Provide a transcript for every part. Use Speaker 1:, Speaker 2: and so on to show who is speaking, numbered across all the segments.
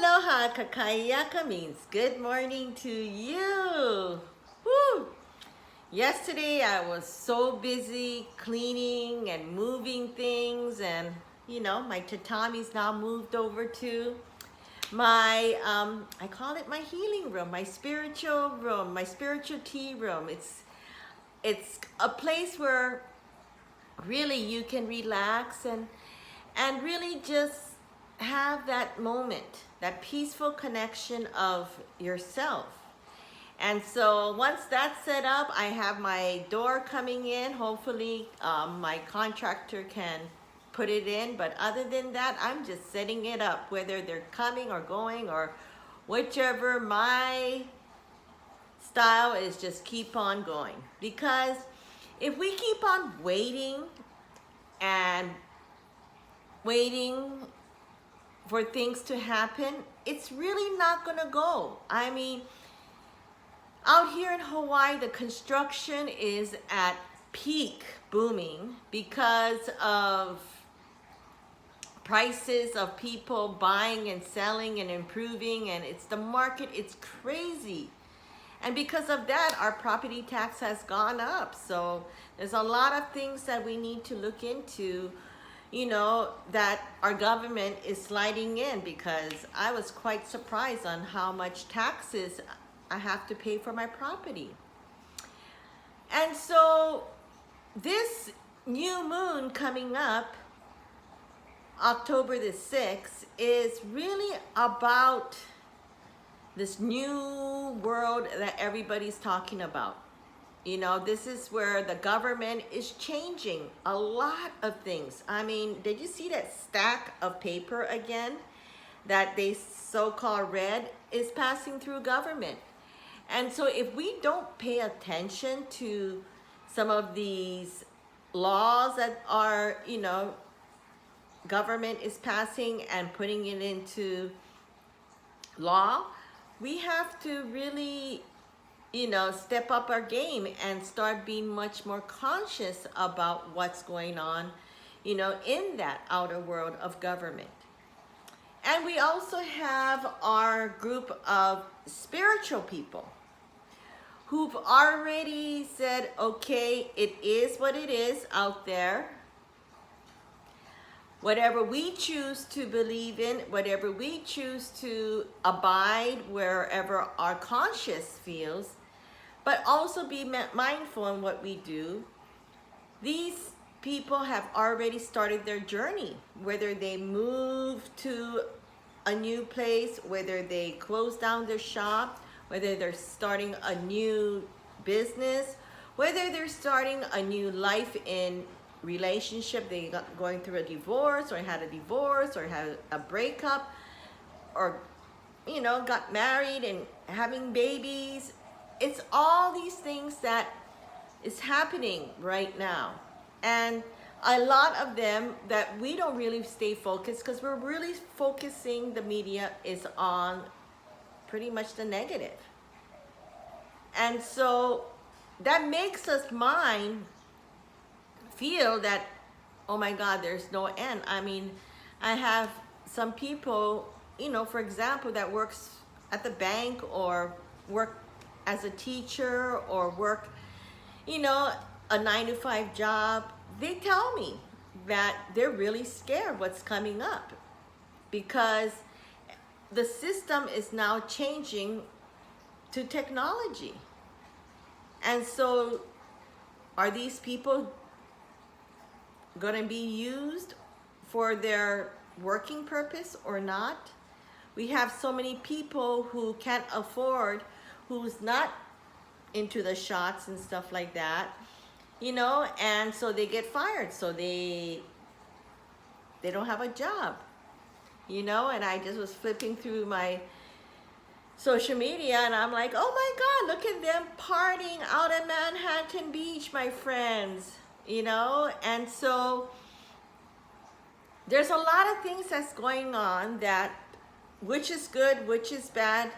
Speaker 1: Aloha, kakayaka means good morning to you. Woo! Yesterday I was so busy cleaning and moving things, and my tatami's now moved over to my I call it my healing room, my spiritual room, my spiritual tea room. It's a place where really you can relax and really just have that moment, that peaceful connection of yourself. And so once that's set up, I have my door coming in. Hopefully my contractor can put it in, but other than that, I'm just setting it up, whether they're coming or going or whichever. My style is just keep on going, because if we keep on waiting and waiting for things to happen, it's really not gonna go. I mean, out here in Hawaii, the construction is at peak booming because of prices of people buying and selling and improving, and it's the market, it's crazy. And because of that, our property tax has gone up. So there's a lot of things that we need to look into, that our government is sliding in, because I was quite surprised on how much taxes I have to pay for my property. And so this new moon coming up, October the 6th, is really about this new world that everybody's talking about. This is where the government is changing a lot of things. I mean, did you see that stack of paper again that they so-called read is passing through government? And so if we don't pay attention to some of these laws that are, government is passing and putting it into law, we have to really, step up our game and start being much more conscious about what's going on, in that outer world of government. And we also have our group of spiritual people who've already said, okay, it is what it is out there. Whatever we choose to believe in, whatever we choose to abide wherever our conscience feels, but also be mindful in what we do. These people have already started their journey, whether they move to a new place, whether they close down their shop, whether they're starting a new business, whether they're starting a new life in relationship, they got going through a divorce, or had a divorce, or had a breakup, or got married and having babies. It's all these things that is happening right now, and a lot of them that we don't really stay focused, because we're really focusing, the media is on pretty much the negative. And so that makes us feel that, oh my God, there's no end. I mean, I have some people, for example, that works at the bank, or work as a teacher, or work, a 9-to-5 job. They tell me that they're really scared what's coming up, because the system is now changing to technology. And so are these people going to be used for their working purpose or not? We have so many people who can't afford, who's not into the shots and stuff like that, and so they get fired, so they don't have a job, and I just was flipping through my social media, and I'm like, oh my God, look at them partying out at Manhattan Beach, my friends, and so there's a lot of things that's going on, that which is good, which is bad.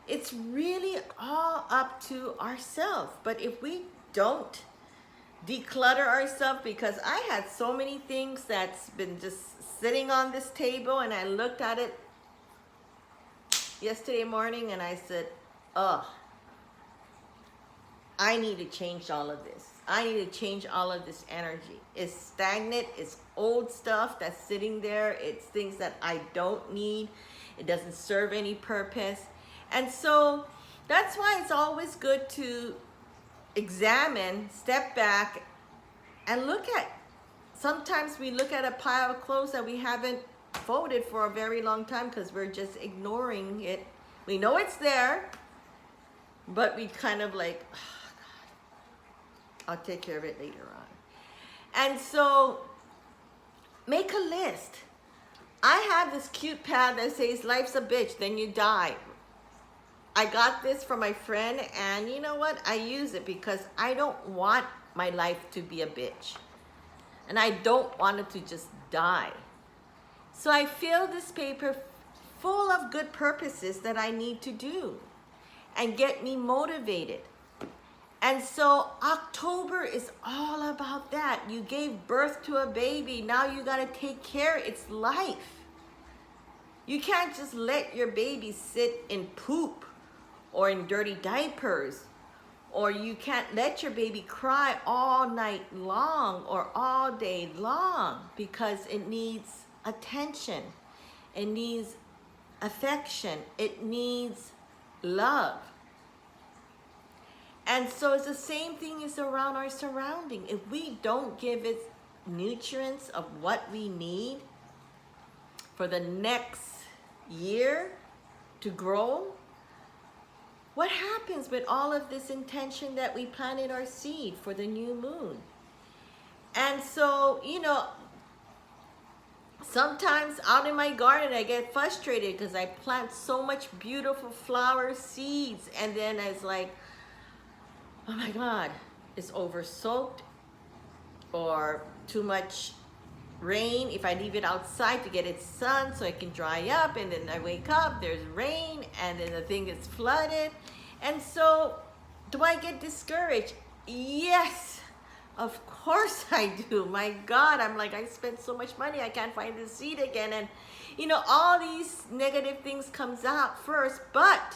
Speaker 1: It's really all up to ourselves. But if we don't declutter ourselves, because I had so many things that's been just sitting on this table, and I looked at it yesterday morning and I said, ugh, I need to change all of this. I need to change all of this energy. It's stagnant. It's old stuff that's sitting there. It's things that I don't need. It doesn't serve any purpose. And so that's why it's always good to examine, step back, and look at. Sometimes we look at a pile of clothes that we haven't folded for a very long time because we're just ignoring it. We know it's there, but we kind of like, I'll take care of it later on. And so make a list. I have this cute pad that says life's a bitch, then you die. I got this from my friend, and you know what? I use it because I don't want my life to be a bitch. And I don't want it to just die. So I fill this paper full of good purposes that I need to do and get me motivated. And so October is all about that. You gave birth to a baby. Now you got to take care. It's life. You can't just let your baby sit in poop or in dirty diapers. Or you can't let your baby cry all night long or all day long because it needs attention. It needs affection. It needs love. And so it's the same thing as around our surrounding. If we don't give it nutrients of what we need for the next year to grow, what happens with all of this intention that we planted our seed for the new moon? And so, you know, sometimes out in my garden I get frustrated because I plant so much beautiful flower seeds, and then it's like, oh my God, it's over soaked or too much rain. If I leave it outside to get its sun so it can dry up, and then I wake up, there's rain, and then the thing gets flooded. And so do I get discouraged? Yes, of course I do. My God, I'm like, I spent so much money, I can't find the seed again. And you know, all these negative things comes out first, but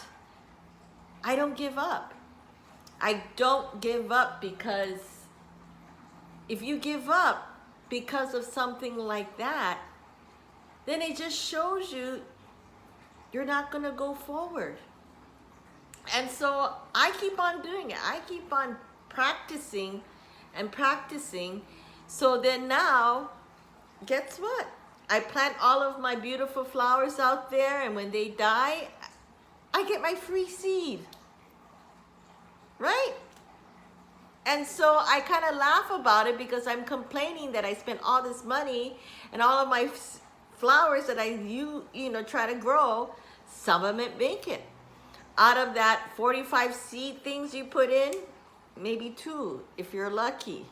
Speaker 1: I don't give up. I don't give up, because if you give up because of something like that, then it just shows you you're not going to go forward. And so I keep on doing it. I keep on practicing and practicing. So then now, guess what? I plant all of my beautiful flowers out there, and when they die, I get my free seed. Right? And so I kind of laugh about it because I'm complaining that I spent all this money and all of my flowers that you know, try to grow, some of them make it. Out of that 45 seed things you put in, maybe 2, if you're lucky.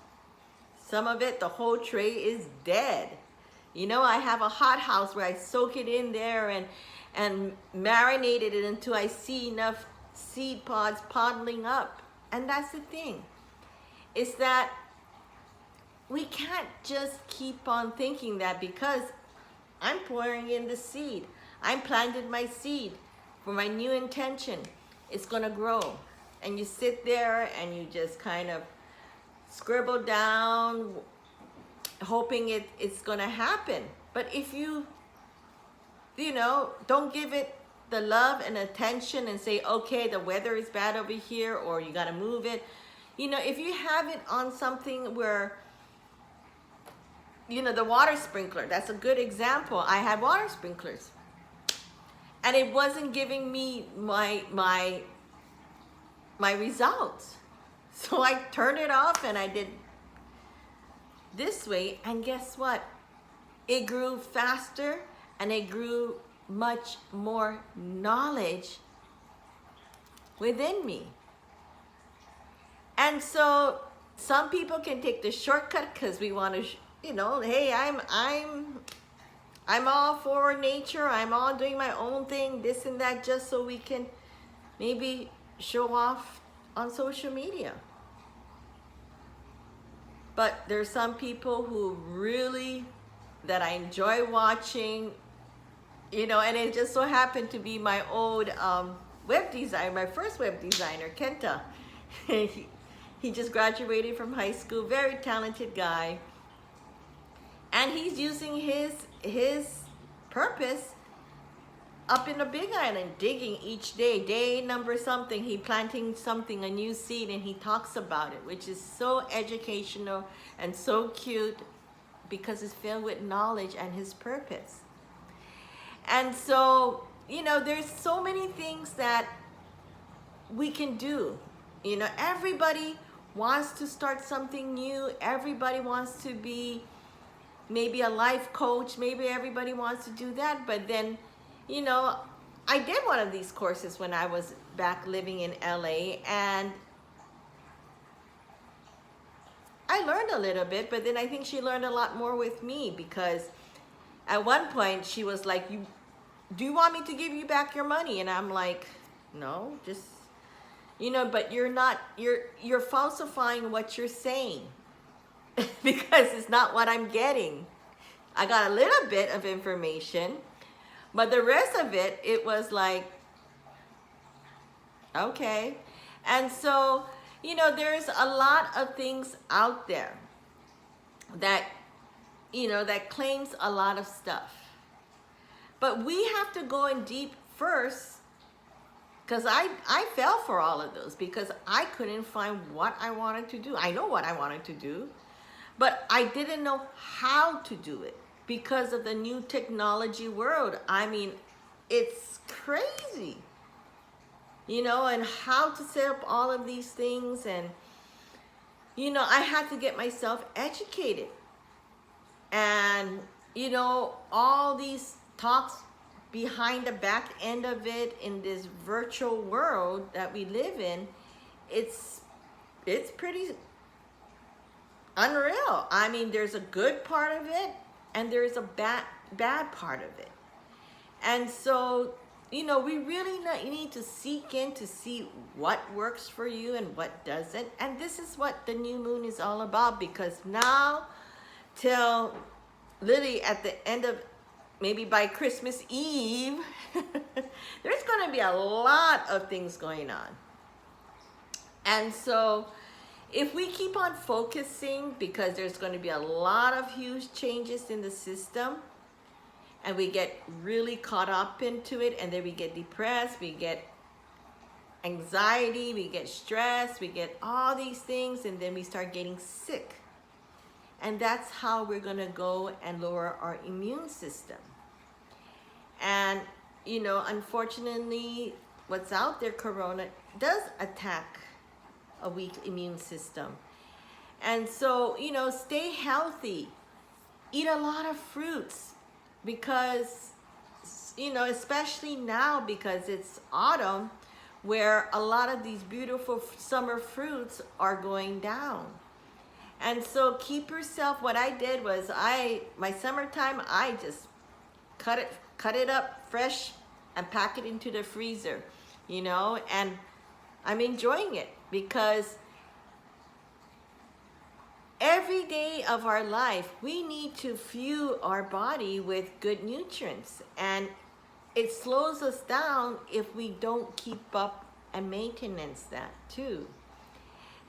Speaker 1: Some of it, the whole tray is dead. You know, I have a hot house where I soak it in there and marinated it until I see enough seed pods podling up. And that's the thing, is that we can't just keep on thinking that because I'm pouring in the seed, I'm planted my seed for my new intention, it's gonna grow. And you sit there and you just kind of scribble down, hoping it's gonna happen. But if you know, don't give it the love and attention and say, okay, the weather is bad over here, or you got to move it. You know, if you have it on something where, you know, the water sprinkler, that's a good example. I had water sprinklers and it wasn't giving me my results. So I turned it off and I did this way, and guess what? It grew faster and it grew much more knowledge within me. And so some people can take the shortcut because we want to, you know, hey, I'm all for nature, I'm all doing my own thing, this and that, just so we can maybe show off on social media. But there's some people who really, that I enjoy watching, you know, and it just so happened to be my old web designer, my first web designer, Kenta. he, he just graduated from high school, very talented guy. And he's using his purpose up in the Big Island, digging each day, day number something, he planting something, a new seed, and he talks about it, which is so educational and so cute because it's filled with knowledge and his purpose. And so, you know, there's so many things that we can do. You know, everybody wants to start something new. Everybody wants to be maybe a life coach. Maybe everybody wants to do that. But then, you know, I did one of these courses when I was back living in LA, and I learned a little bit, but then I think she learned a lot more with me, because at one point she was like, do you want me to give you back your money? And I'm like, no, just, you know, but you're falsifying what you're saying because it's not what I'm getting. I got a little bit of information, but the rest of it, it was like, okay. And so, you know, there's a lot of things out there that, you know, that claims a lot of stuff. But we have to go in deep first, because I fell for all of those because I couldn't find what I wanted to do. I know what I wanted to do, but I didn't know how to do it because of the new technology world. I mean, it's crazy, you know, and how to set up all of these things. And, you know, I had to get myself educated. And, you know, all these talks behind the back end of it in this virtual world that we live in, it's pretty unreal. I mean, there's a good part of it and there's a bad part of it. And so, you know, we really need to seek in to see what works for you and what doesn't. And this is what the new moon is all about, because now till literally at the end of, maybe by Christmas Eve, there's going to be a lot of things going on. And so if we keep on focusing, because there's going to be a lot of huge changes in the system, and we get really caught up into it, and then we get depressed, we get anxiety, we get stress, we get all these things, and then we start getting sick. And that's how we're going to go and lower our immune system. And, you know, unfortunately, what's out there, Corona, does attack a weak immune system. And so, you know, stay healthy. Eat a lot of fruits, because, you know, especially now because it's autumn, where a lot of these beautiful summer fruits are going down. And so keep yourself, what I did was my summertime, I just cut it up fresh and pack it into the freezer, you know, and I'm enjoying it, because every day of our life, we need to fuel our body with good nutrients, and it slows us down if we don't keep up and maintenance that too.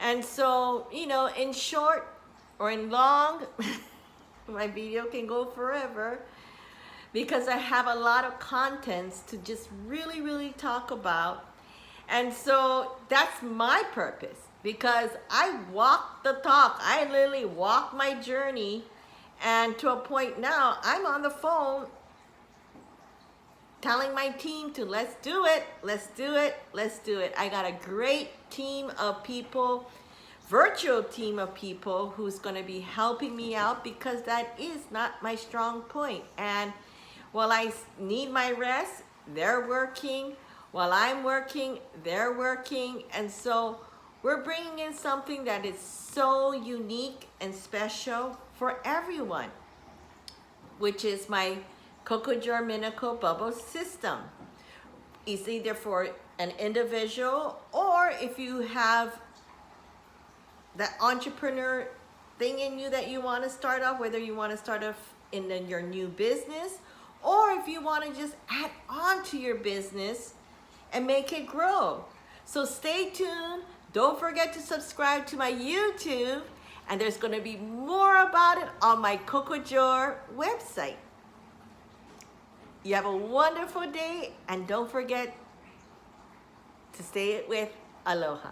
Speaker 1: And so, you know, in short or in long, my video can go forever, because I have a lot of contents to just really, really talk about. And so that's my purpose, because I walk the talk. I literally walk my journey, and to a point now, I'm on the phone telling my team to let's do it, let's do it, let's do it. I got a great team of people, virtual team of people, who's going to be helping me out, because that is not my strong point. And while I need my rest, they're working. While I'm working, they're working. And so we're bringing in something that is so unique and special for everyone, which is my Cocojor Minico Bubble System. It's either for an individual, or if you have that entrepreneur thing in you that you want to start off, whether you want to start off in your new business, or if you want to just add on to your business and make it grow. So stay tuned. Don't forget to subscribe to my YouTube, and there's going to be more about it on my Cocojor website. You have a wonderful day, and don't forget to stay with aloha.